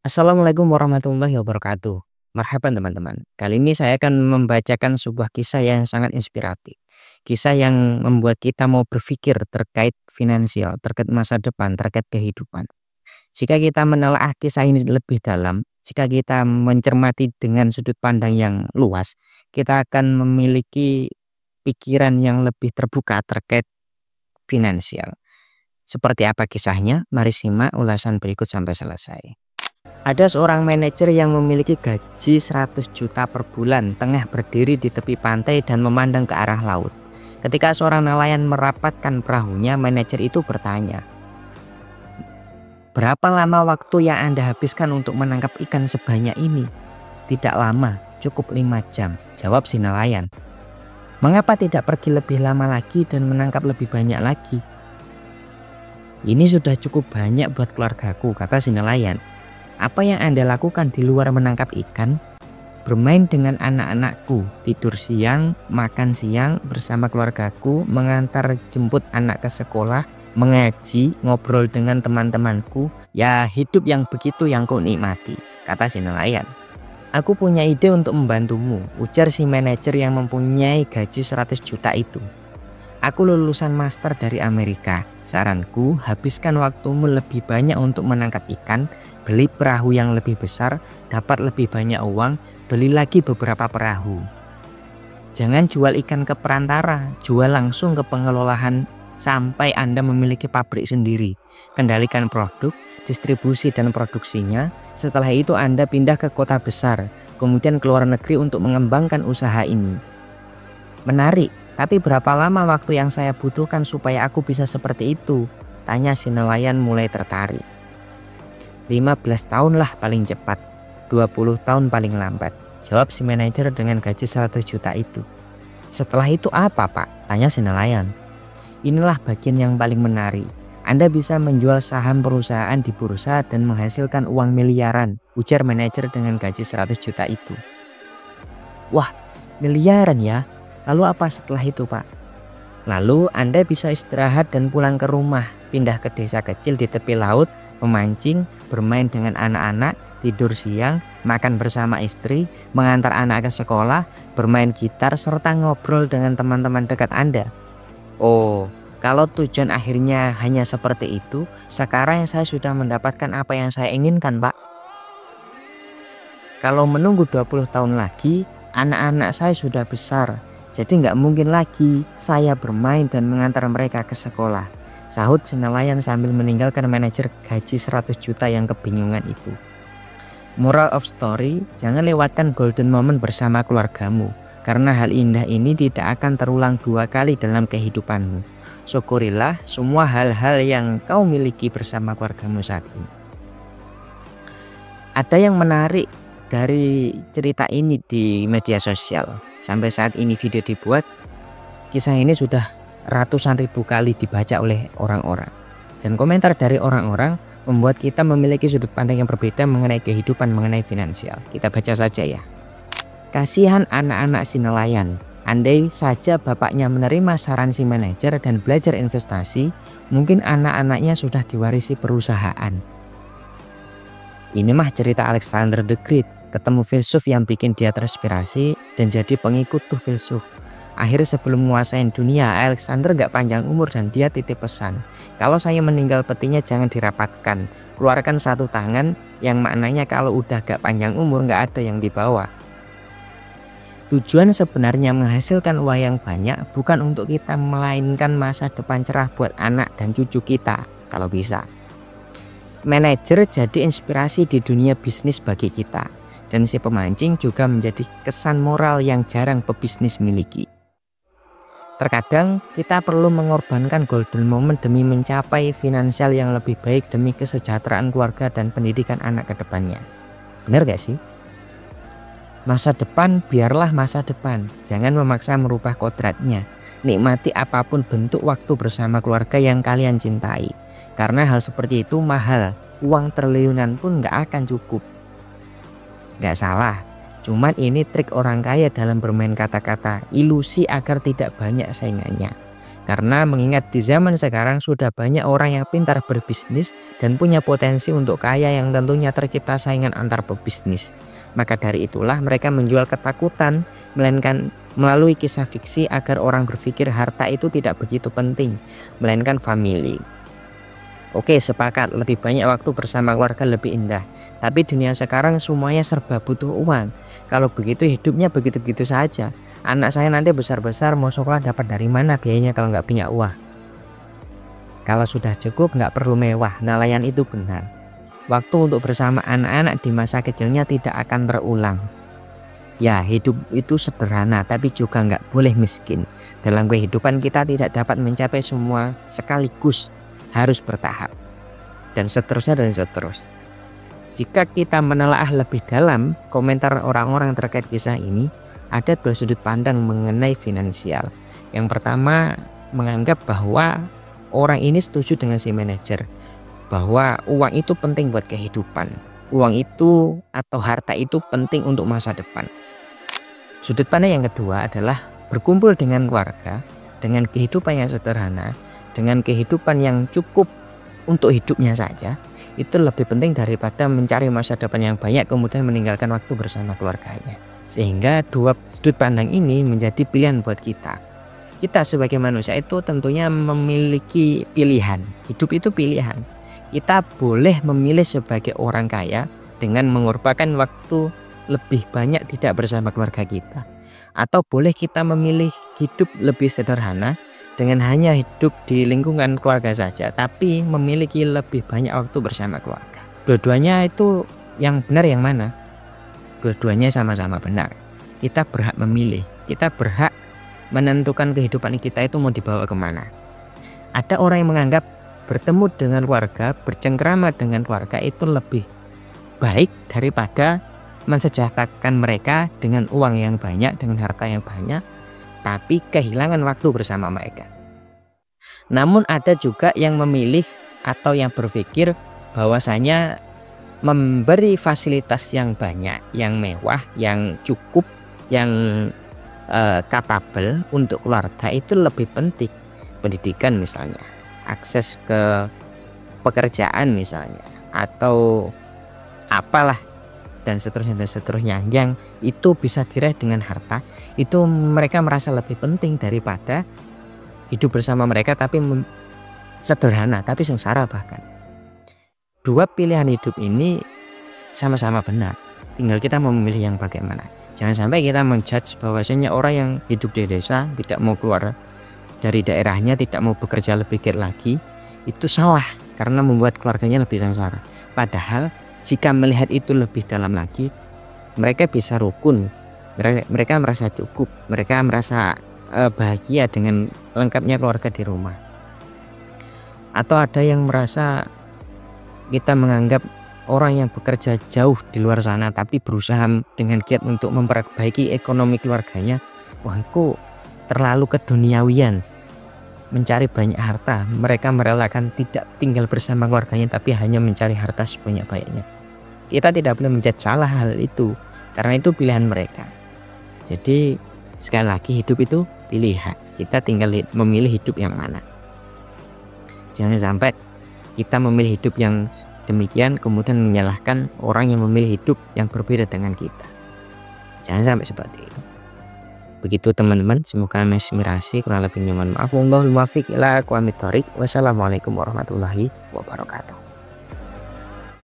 Assalamualaikum warahmatullahi wabarakatuh. Marhaban teman-teman. Kali ini saya akan membacakan sebuah kisah yang sangat inspiratif. Kisah yang membuat kita mau berpikir terkait finansial, terkait masa depan, terkait kehidupan. Jika kita menelaah kisah ini lebih dalam, jika kita mencermati dengan sudut pandang yang luas, kita akan memiliki pikiran yang lebih terbuka terkait finansial. Seperti apa kisahnya? Mari simak ulasan berikut sampai selesai. Ada seorang manajer yang memiliki gaji 100 juta per bulan, tengah berdiri di tepi pantai dan memandang ke arah laut. Ketika seorang nelayan merapatkan perahunya, manajer itu bertanya, "Berapa lama waktu yang Anda habiskan untuk menangkap ikan sebanyak ini?" "Tidak lama, cukup 5 jam, jawab si nelayan. "Mengapa tidak pergi lebih lama lagi dan menangkap lebih banyak lagi?" "Ini sudah cukup banyak buat keluargaku," kata si nelayan. "Apa yang Anda lakukan di luar menangkap ikan?" "Bermain dengan anak-anakku, tidur siang, makan siang bersama keluargaku, mengantar jemput anak ke sekolah, mengaji, ngobrol dengan teman-temanku. Ya, hidup yang begitu yang ku nikmati," kata si nelayan. "Aku punya ide untuk membantumu," ujar si manajer yang mempunyai gaji 100 juta itu. "Aku lulusan master dari Amerika. Saranku, habiskan waktumu lebih banyak untuk menangkap ikan, beli perahu yang lebih besar, dapat lebih banyak uang, beli lagi beberapa perahu. Jangan jual ikan ke perantara, jual langsung ke pengelolaan sampai Anda memiliki pabrik sendiri. Kendalikan produk, distribusi dan produksinya. Setelah itu Anda pindah ke kota besar, kemudian ke luar negeri untuk mengembangkan usaha ini." "Menarik, tapi berapa lama waktu yang saya butuhkan supaya aku bisa seperti itu?" tanya si nelayan mulai tertarik. 15 tahun lah paling cepat, 20 tahun paling lambat, jawab si manajer dengan gaji 100 juta itu. "Setelah itu apa, Pak?" tanya si nelayan. "Inilah bagian yang paling menarik. Anda bisa menjual saham perusahaan di bursa dan menghasilkan uang miliaran," ujar manajer dengan gaji 100 juta itu. "Wah, miliaran ya? Lalu apa setelah itu, Pak?" "Lalu Anda bisa istirahat dan pulang ke rumah, pindah ke desa kecil di tepi laut, memancing, bermain dengan anak-anak, tidur siang, makan bersama istri, mengantar anak ke sekolah, bermain gitar, serta ngobrol dengan teman-teman dekat Anda." "Oh, kalau tujuan akhirnya hanya seperti itu, sekarang saya sudah mendapatkan apa yang saya inginkan, Pak. Kalau menunggu 20 tahun lagi, anak-anak saya sudah besar. Jadi nggak mungkin lagi saya bermain dan mengantar mereka ke sekolah," sahut si nelayan sambil meninggalkan manajer gaji 100 juta yang kebingungan itu. Moral of story, jangan lewatkan golden moment bersama keluargamu, karena hal indah ini tidak akan terulang 2 kali dalam kehidupanmu. Syukurilah semua hal-hal yang kau miliki bersama keluargamu saat ini. Ada yang menarik dari cerita ini di media sosial. Sampai saat ini video dibuat, kisah ini sudah ratusan ribu kali dibaca oleh orang-orang. Dan komentar dari orang-orang membuat kita memiliki sudut pandang yang berbeda mengenai kehidupan, mengenai finansial. Kita baca saja ya. "Kasihan anak-anak si nelayan. Andai saja bapaknya menerima saran si manajer dan belajar investasi, mungkin anak-anaknya sudah diwarisi perusahaan." Ini mah cerita Alexander the Great. Ketemu filsuf yang bikin dia terinspirasi dan jadi pengikut tuh filsuf. Akhirnya sebelum menguasai dunia, Alexander gak panjang umur dan dia titip pesan, "Kalau saya meninggal petinya jangan dirapatkan. Keluarkan satu tangan," yang maknanya kalau udah gak panjang umur gak ada yang dibawa. Tujuan sebenarnya menghasilkan uang yang banyak bukan untuk kita, melainkan masa depan cerah buat anak dan cucu kita kalau bisa. Manajer jadi inspirasi di dunia bisnis bagi kita. Dan si pemancing juga menjadi kesan moral yang jarang pebisnis miliki. Terkadang kita perlu mengorbankan golden moment demi mencapai finansial yang lebih baik, demi kesejahteraan keluarga dan pendidikan anak ke depannya. Bener gak sih? Masa depan biarlah masa depan, jangan memaksa merubah kodratnya. Nikmati apapun bentuk waktu bersama keluarga yang kalian cintai. Karena hal seperti itu mahal, uang triliunan pun gak akan cukup. Gak salah, cuman ini trik orang kaya dalam bermain kata-kata, ilusi agar tidak banyak saingannya. Karena mengingat di zaman sekarang sudah banyak orang yang pintar berbisnis dan punya potensi untuk kaya yang tentunya tercipta saingan antar pebisnis. Maka dari itulah mereka menjual ketakutan, melainkan melalui kisah fiksi agar orang berpikir harta itu tidak begitu penting, melainkan family. Oke, sepakat, lebih banyak waktu bersama keluarga lebih indah. Tapi dunia sekarang semuanya serba butuh uang. Kalau begitu hidupnya begitu-begitu saja. Anak saya nanti besar-besar mau sekolah dapat dari mana biayanya kalau nggak punya uang? Kalau sudah cukup nggak perlu mewah, nelayan itu benar. Waktu untuk bersama anak-anak di masa kecilnya tidak akan terulang. Ya, hidup itu sederhana tapi juga nggak boleh miskin. Dalam kehidupan kita tidak dapat mencapai semua sekaligus, harus bertahap. Dan seterusnya dan seterusnya. Jika kita menelaah lebih dalam komentar orang-orang terkait kisah ini, ada dua sudut pandang mengenai finansial. Yang pertama menganggap bahwa orang ini setuju dengan si manajer bahwa uang itu penting buat kehidupan. Uang itu atau harta itu penting untuk masa depan. Sudut pandang yang kedua adalah berkumpul dengan keluarga, dengan kehidupan yang sederhana, dengan kehidupan yang cukup untuk hidupnya saja, itu lebih penting daripada mencari masa depan yang banyak kemudian meninggalkan waktu bersama keluarganya. Sehingga dua sudut pandang ini menjadi pilihan buat kita. Kita sebagai manusia itu tentunya memiliki pilihan. Hidup itu pilihan. Kita boleh memilih sebagai orang kaya dengan mengorbankan waktu lebih banyak tidak bersama keluarga kita. Atau boleh kita memilih hidup lebih sederhana dengan hanya hidup di lingkungan keluarga saja, tapi memiliki lebih banyak waktu bersama keluarga. Dua-duanya itu yang benar yang mana? Dua-duanya sama-sama benar. Kita berhak memilih, kita berhak menentukan kehidupan kita itu mau dibawa kemana. Ada orang yang menganggap bertemu dengan keluarga, bercengkrama dengan keluarga itu lebih baik daripada mensejahterakan mereka dengan uang yang banyak, dengan harta yang banyak, tapi kehilangan waktu bersama mereka. Namun ada juga yang memilih atau yang berpikir bahwasanya memberi fasilitas yang banyak, yang mewah, yang cukup, yang capable untuk keluarga itu lebih penting. Pendidikan misalnya, akses ke pekerjaan misalnya, atau apalah dan seterusnya yang itu bisa diraih dengan harta, itu mereka merasa lebih penting daripada hidup bersama mereka tapi sederhana tapi sengsara. Bahkan dua pilihan hidup ini sama-sama benar, tinggal kita mau memilih yang bagaimana. Jangan sampai kita menjudge bahwasanya orang yang hidup di desa tidak mau keluar dari daerahnya, tidak mau bekerja lebih giat lagi, itu salah karena membuat keluarganya lebih sengsara. Padahal jika melihat itu lebih dalam lagi, mereka bisa rukun, mereka merasa cukup, mereka merasa bahagia dengan lengkapnya keluarga di rumah. Atau ada yang merasa kita menganggap orang yang bekerja jauh di luar sana tapi berusaha dengan giat untuk memperbaiki ekonomi keluarganya, wah itu terlalu keduniawian, mencari banyak harta. Mereka merelakan tidak tinggal bersama keluarganya tapi hanya mencari harta sebanyak-banyaknya. Kita tidak boleh menjudge salah hal itu karena itu pilihan mereka. Jadi sekali lagi hidup itu pilihan, kita tinggal memilih hidup yang mana. Jangan sampai kita memilih hidup yang demikian kemudian menyalahkan orang yang memilih hidup yang berbeda dengan kita. Jangan sampai seperti itu. Begitu teman-teman, semoga menginspirasi. Kurang lebihnya mohon maaf. Wassalamualaikum warahmatullahi wabarakatuh.